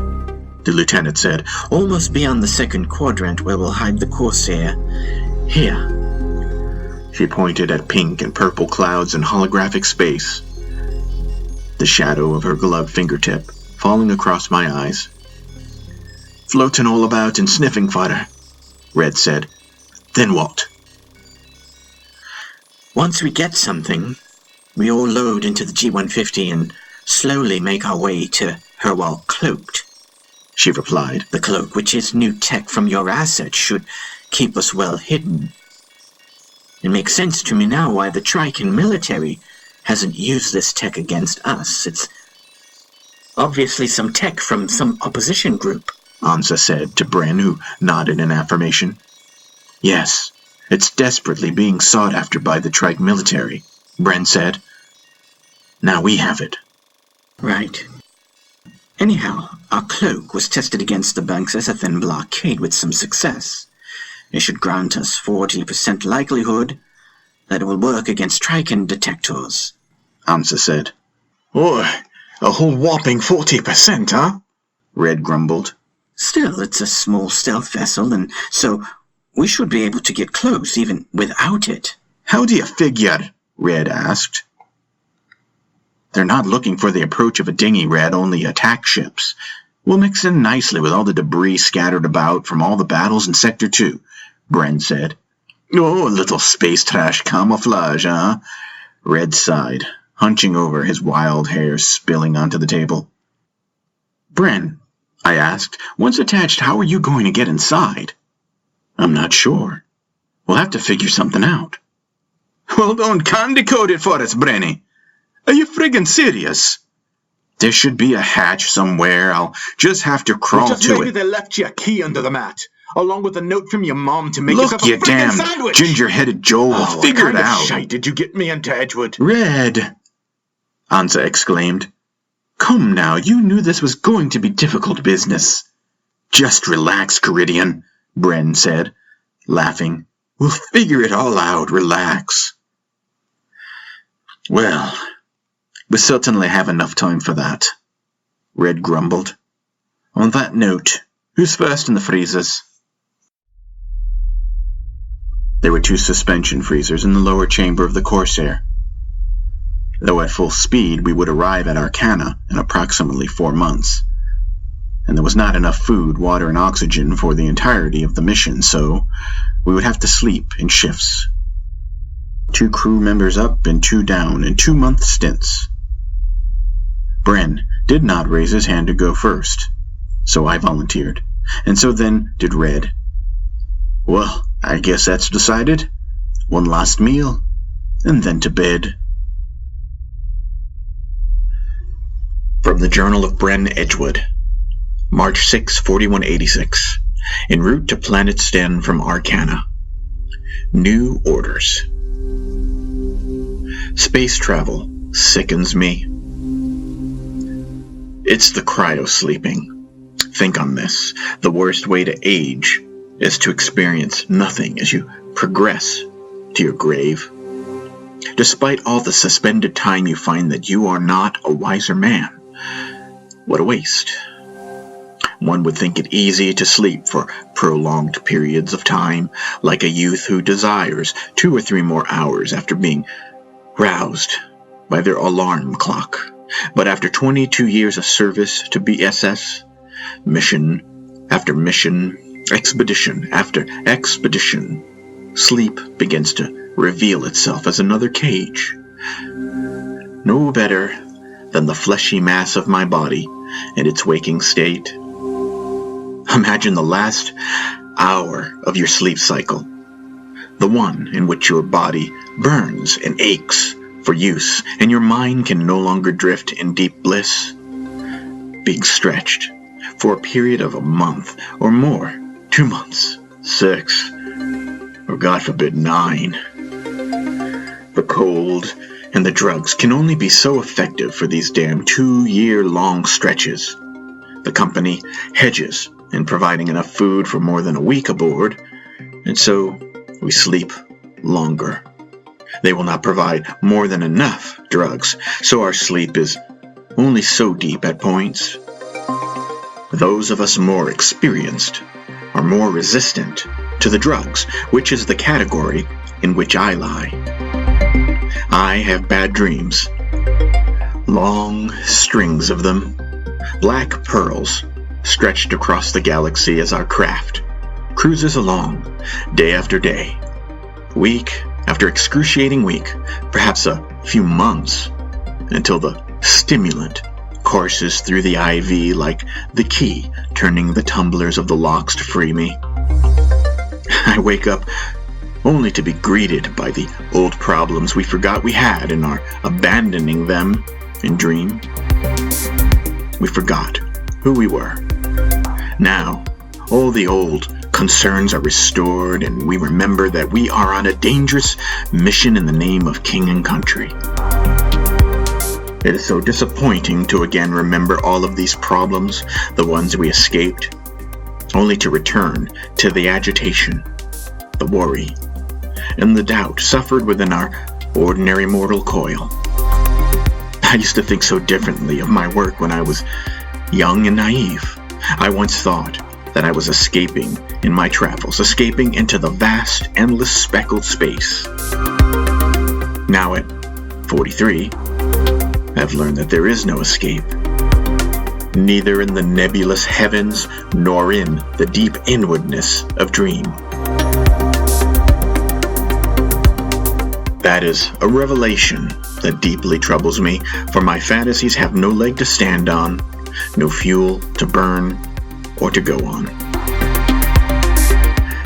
the lieutenant said. Almost beyond the second quadrant where we'll hide the Corsair. Here. She pointed at pink and purple clouds in holographic space. The shadow of her gloved fingertip falling across my eyes. Floating all about and sniffing fodder, Red said. Then what? Once we get something, we all load into the G-150 and slowly make our way to her while cloaked, she replied. The cloak, which is new tech from your assets, should keep us well hidden. It makes sense to me now why the Trican military hasn't used this tech against us. It's obviously some tech from some opposition group, Ansa said to Bren, who nodded in affirmation. Yes, it's desperately being sought after by the Trike military, Bren said. Now we have it. Right. Anyhow, our cloak was tested against the bank's Esathan blockade with some success. It should grant us 40% likelihood that it will work against Trican detectors, Amsa said. Oh, a whole whopping 40%, huh? Red grumbled. Still, it's a small stealth vessel, and so we should be able to get close even without it. How do you figure? Red asked. They're not looking for the approach of a dinghy, Red, only attack ships. We'll mix in nicely with all the debris scattered about from all the battles in Sector 2, Bren said. Oh, a little space trash camouflage, huh? Red sighed, hunching over, his wild hair spilling onto the table. Bren, I asked, once attached, how are you going to get inside? I'm not sure. We'll have to figure something out. Well, don't candy-coat it for us, Brenny. Are you friggin' serious? There should be a hatch somewhere. I'll just have to crawl to it. Maybe they left you a key under the mat, along with a note from your mom to make yourself Look, a you friggin' damn sandwich. ginger-headed Joel will figure it out. What shite did you get me into, Edgewood? Red, Ansa exclaimed. Come now, you knew this was going to be difficult business. Just relax, Caridian, Bren said, laughing. We'll figure it all out, relax. Well, we certainly have enough time for that, Red grumbled. On that note, who's first in the freezers? There were 2 suspension freezers in the lower chamber of the Corsair. Though at full speed we would arrive at Arcana in approximately 4 months, and there was not enough food, water, and oxygen for the entirety of the mission, so we would have to sleep in shifts. 2 crew members up and 2 down in 2-month stints. Bren did not raise his hand to go first, so I volunteered, and so then did Red. Well, I guess that's decided. One last meal, and then to bed. From the Journal of Bren Edgewood, March 6, 4186, en route to Planet Sten from Arcana. New orders. Space travel sickens me. It's the cryo-sleeping. Think on this. The worst way to age is to experience nothing as you progress to your grave. Despite all the suspended time, you find that you are not a wiser man. What a waste. One would think it easy to sleep for prolonged periods of time, like a youth who desires 2 or 3 more hours after being roused by their alarm clock. But after 22 years of service to BSS, mission after mission, expedition after expedition, sleep begins to reveal itself as another cage. No better than the fleshy mass of my body in its waking state. Imagine the last hour of your sleep cycle, the one in which your body burns and aches for use, and your mind can no longer drift in deep bliss, being stretched for a period of a month or more, 2 months, 6, or God forbid 9. The cold and the drugs can only be so effective for these damn 2-year-long stretches. The company hedges in providing enough food for more than a week aboard, and so we sleep longer. They will not provide more than enough drugs, so our sleep is only so deep at points. Those of us more experienced are more resistant to the drugs, which is the category in which I lie. I have bad dreams. Long strings of them. Black pearls stretched across the galaxy as our craft cruises along, day after day, week after excruciating week, perhaps a few months, until the stimulant courses through the IV like the key turning the tumblers of the locks to free me. I wake up only to be greeted by the old problems we forgot we had and are abandoning them in dream. We forgot who we were. Now, all the old concerns are restored, and we remember that we are on a dangerous mission in the name of king and country. It is so disappointing to again remember all of these problems, the ones we escaped, only to return to the agitation, the worry, and the doubt suffered within our ordinary mortal coil. I used to think so differently of my work when I was young and naive. I once thought that I was escaping in my travels, escaping into the vast, endless speckled space. Now at 43, I've learned that there is no escape, neither in the nebulous heavens nor in the deep inwardness of dream. That is a revelation that deeply troubles me, for my fantasies have no leg to stand on, no fuel to burn or to go on.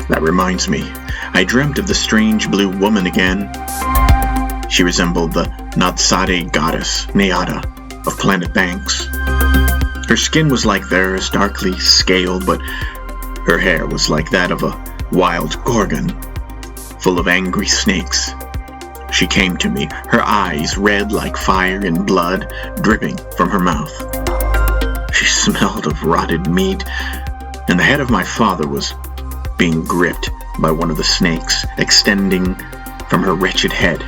That reminds me, I dreamt of the strange blue woman again. She resembled the Natsade goddess Neada of Planet Banks. Her skin was like theirs, darkly scaled, but her hair was like that of a wild gorgon, full of angry snakes. She came to me, her eyes red like fire and blood dripping from her mouth. She smelled of rotted meat, and the head of my father was being gripped by one of the snakes, extending from her wretched head.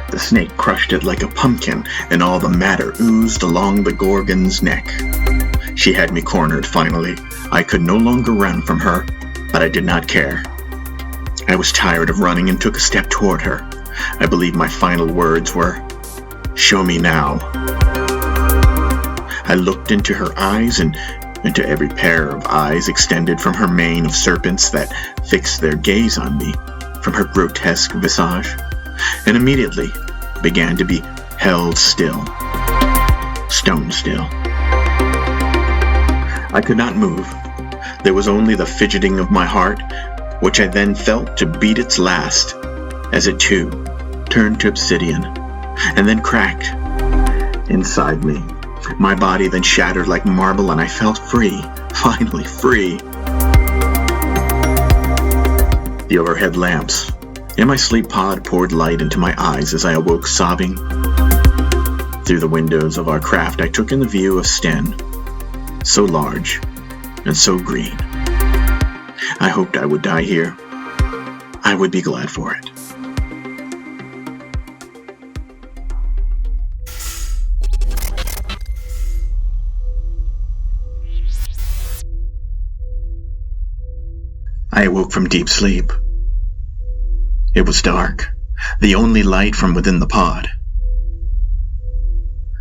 The snake crushed it like a pumpkin, and all the matter oozed along the gorgon's neck. She had me cornered finally. I could no longer run from her, but I did not care. I was tired of running and took a step toward her. I believe my final words were, "Show me now." I looked into her eyes and into every pair of eyes extended from her mane of serpents that fixed their gaze on me from her grotesque visage, and immediately began to be held still, stone still. I could not move. There was only the fidgeting of my heart, which I then felt to beat its last, as it too turned to obsidian, and then cracked inside me. My body then shattered like marble, and I felt free, finally free. The overhead lamps in my sleep pod poured light into my eyes as I awoke sobbing. Through the windows of our craft I took in the view of Sten, so large and so green. I hoped I would die here. I would be glad for it. I awoke from deep sleep. It was dark, the only light from within the pod.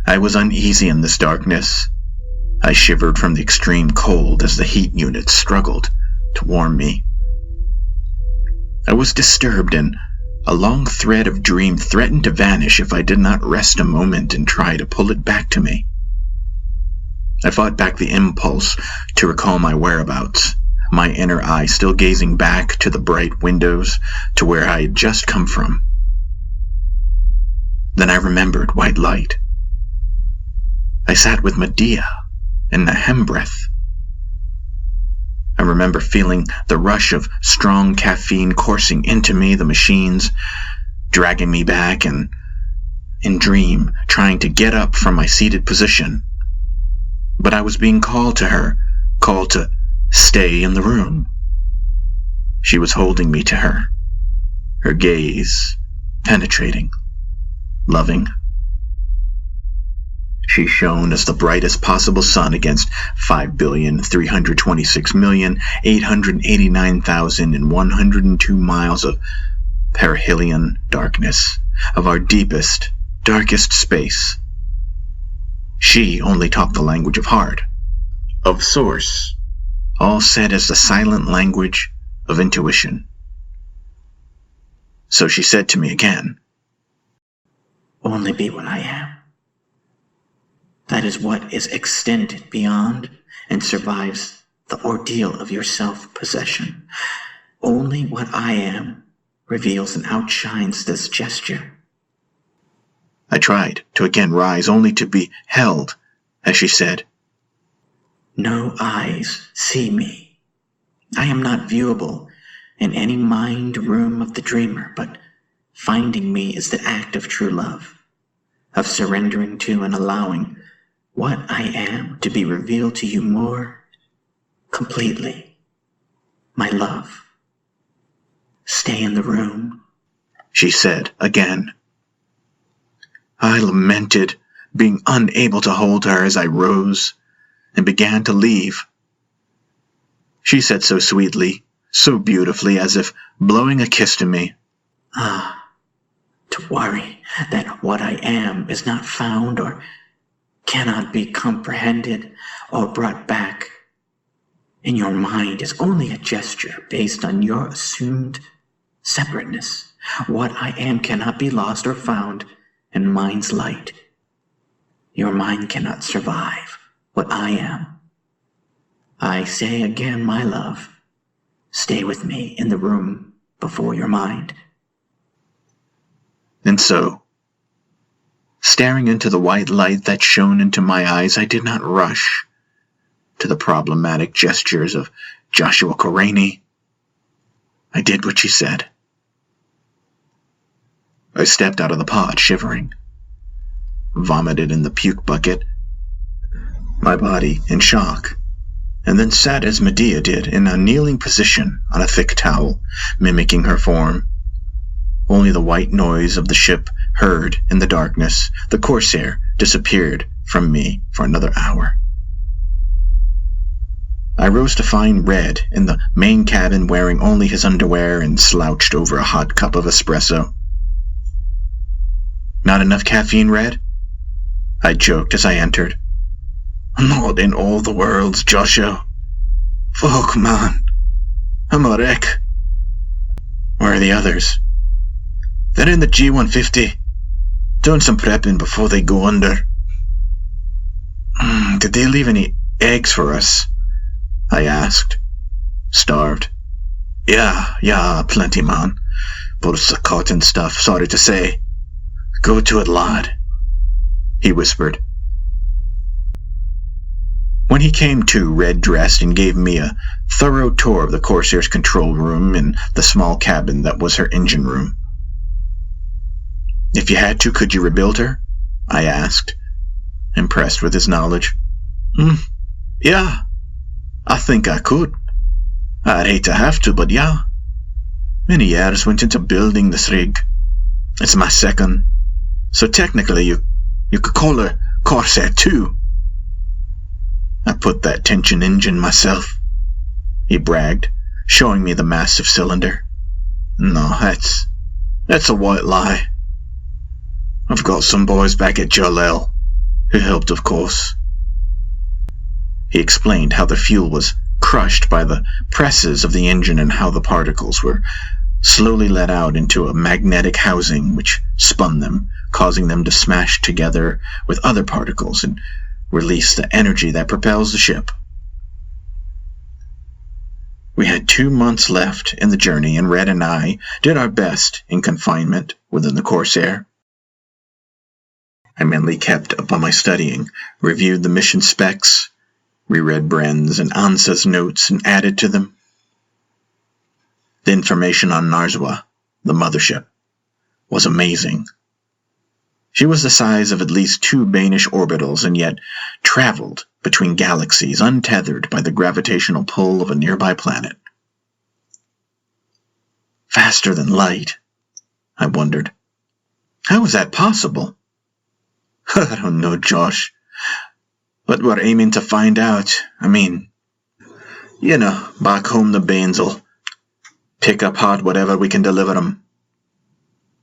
I was uneasy in this darkness. I shivered from the extreme cold as the heat units struggled to warm me. I was disturbed, and a long thread of dream threatened to vanish if I did not rest a moment and try to pull it back to me. I fought back the impulse to recall my whereabouts, my inner eye still gazing back to the bright windows, to where I had just come from. Then I remembered white light. I sat with Medea in the hembreath. I remember feeling the rush of strong caffeine coursing into me, the machines dragging me back, and in dream trying to get up from my seated position. But I was being called to her, called to stay in the room. She was holding me to her, her gaze penetrating, loving. She shone as the brightest possible sun against 5,326,889,102 miles of perihelion darkness, of our deepest, darkest space. She only talked the language of heart, of source, all said as the silent language of intuition. So she said to me again, "Only be what I am. That is what is extended beyond and survives the ordeal of your self-possession. Only what I am reveals and outshines this gesture." I tried to again rise, only to be held, as she said, "No eyes see me. I am not viewable in any mind room of the dreamer, but finding me is the act of true love. of surrendering to and allowing what I am to be revealed to you more completely. My love, stay in the room, she said again. I lamented being unable to hold her as I rose and began to leave. She said so sweetly, so beautifully, as if blowing a kiss to me. To worry that what I am is not found or cannot be comprehended or brought back in your mind is only a gesture based on your assumed separateness. What I am cannot be lost or found in mind's light. Your mind cannot survive what I am. I say again, my love, stay with me in the room before your mind. And so, staring into the white light that shone into my eyes, I did not rush to the problematic gestures of Joshua Khoorhani. I did what she said. I stepped out of the pod shivering, vomited in the puke bucket, my body in shock, and then sat as Medea did in a kneeling position on a thick towel, mimicking her form. Only the white noise of the ship heard in the darkness. The corsair disappeared from me for another hour. I rose to find Red in the main cabin wearing only his underwear and slouched over a hot cup of espresso. Not enough caffeine, Red? I joked as I entered. Not in all the worlds, Joshua. Fuck, man. I'm a wreck. Where are the others? They're in the G-150, doing some prepping before they go under. Did they leave any eggs for us? I asked. Starved. Yeah, plenty, man. But it's the cotton stuff, sorry to say. Go to it, lad, he whispered. When he came to, Red dressed and gave me a thorough tour of the Corsair's control room and the small cabin that was her engine room. If you had to, could you rebuild her? I asked, impressed with his knowledge. Yeah, I think I could. I'd hate to have to, but yeah. Many years went into building this rig. It's my second, so technically you could call her Corsair 2. I put that tension engine myself, he bragged, showing me the massive cylinder. No, that's a white lie. I've got some boys back at Jalel, who helped, of course. He explained how the fuel was crushed by the presses of the engine and how the particles were slowly let out into a magnetic housing which spun them, causing them to smash together with other particles and release the energy that propels the ship. We had 2 months left in the journey, and Red and I did our best in confinement within the Corsair. I mainly kept up on my studying, reviewed the mission specs, reread Bren's and Ansa's notes and added to them. The information on Narzwa, the mothership, was amazing. She was the size of at least 2 Banish orbitals and yet traveled between galaxies untethered by the gravitational pull of a nearby planet. Faster than light, I wondered. How was that possible? I don't know, Josh. But we're aiming to find out. I mean, back home the Banes will pick up hot whatever we can deliver them.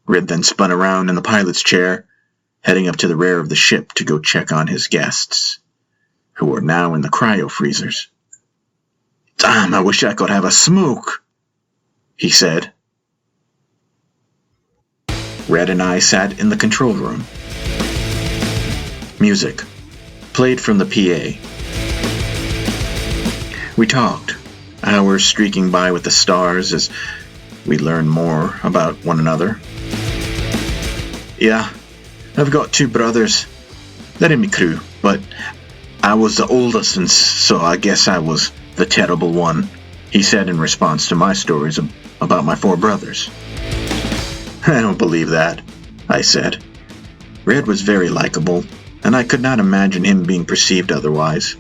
Red then spun around in the pilot's chair, heading up to the rear of the ship to go check on his guests, who were now in the cryo-freezers. Damn, I wish I could have a smoke, he said. Red and I sat in the control room. Music played from the PA. We talked, hours streaking by with the stars as we learned more about one another. Yeah, I've got 2 brothers. They're in my crew, but I was the oldest, and so I guess I was the terrible one, he said in response to my stories about my 4 brothers. I don't believe that, I said. Red was very likable, and I could not imagine him being perceived otherwise.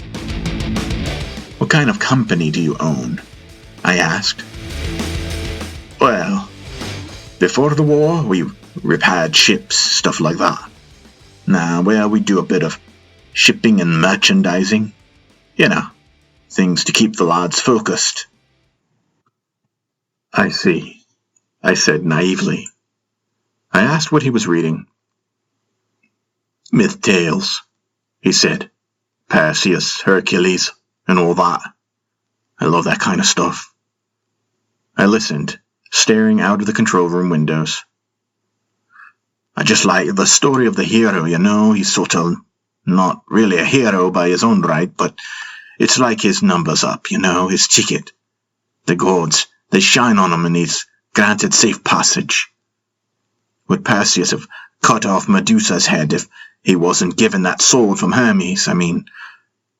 "What kind of company do you own?" I asked. "Well, before the war, we repaired ships, stuff like that. Now, well, we do a bit of shipping and merchandising. You know, things to keep the lads focused." "I see," I said naively. I asked what he was reading. "Myth tales," he said. "Perseus, Hercules, and all that. I love that kind of stuff." I listened, staring out of the control room windows. "I just like the story of the hero, you know. He's sort of not really a hero by his own right, but it's like his number's up, you know, his ticket. The gods, they shine on him and he's granted safe passage. Would Perseus have cut off Medusa's head if he wasn't given that sword from Hermes? I mean,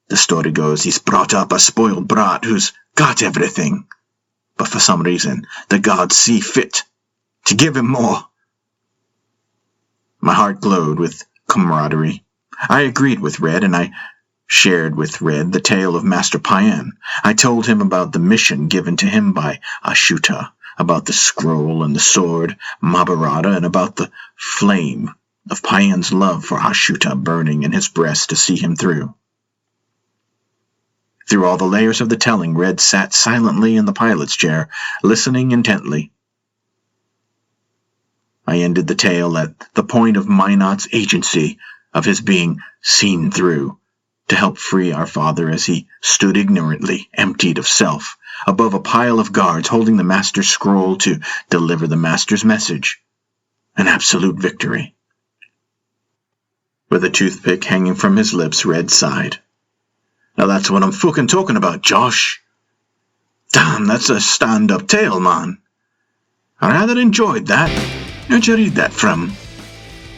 the story goes he's brought up a spoiled brat who's got everything, but for some reason the gods see fit to give him more." My heart glowed with camaraderie. I agreed with Red, and I shared with Red the tale of Master Paen. I told him about the mission given to him by Ashuta, about the scroll and the sword, Mahabharata, and about the flame of Paen's love for Ashuta burning in his breast to see him through. Through all the layers of the telling, Red sat silently in the pilot's chair, listening intently. I ended the tale at the point of Minot's agency, of his being seen through, to help free our father as he stood ignorantly, emptied of self, above a pile of guards holding the Master's scroll to deliver the Master's message. An absolute victory. With a toothpick hanging from his lips, Red sighed. "Now that's what I'm fucking talking about, Josh. Damn, that's a stand-up tale, man. I rather enjoyed that. Where'd you read that from?"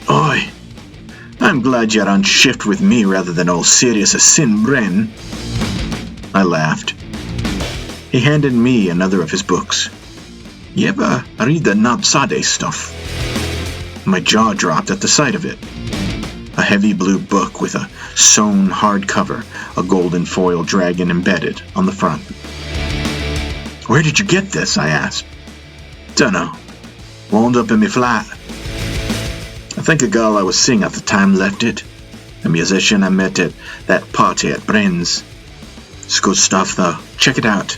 "Oi, I'm glad you're on shift with me rather than all serious as Sin Bren." I laughed. He handed me another of his books. "You ever read the Nabsade stuff?" My jaw dropped at the sight of it. A heavy blue book with a sewn hardcover, a golden foil dragon embedded on the front. "Where did you get this?" I asked. "Dunno. Wound up in me flat. I think a girl I was seeing at the time left it. A musician I met at that party at Bren's. It's good stuff, though. Check it out."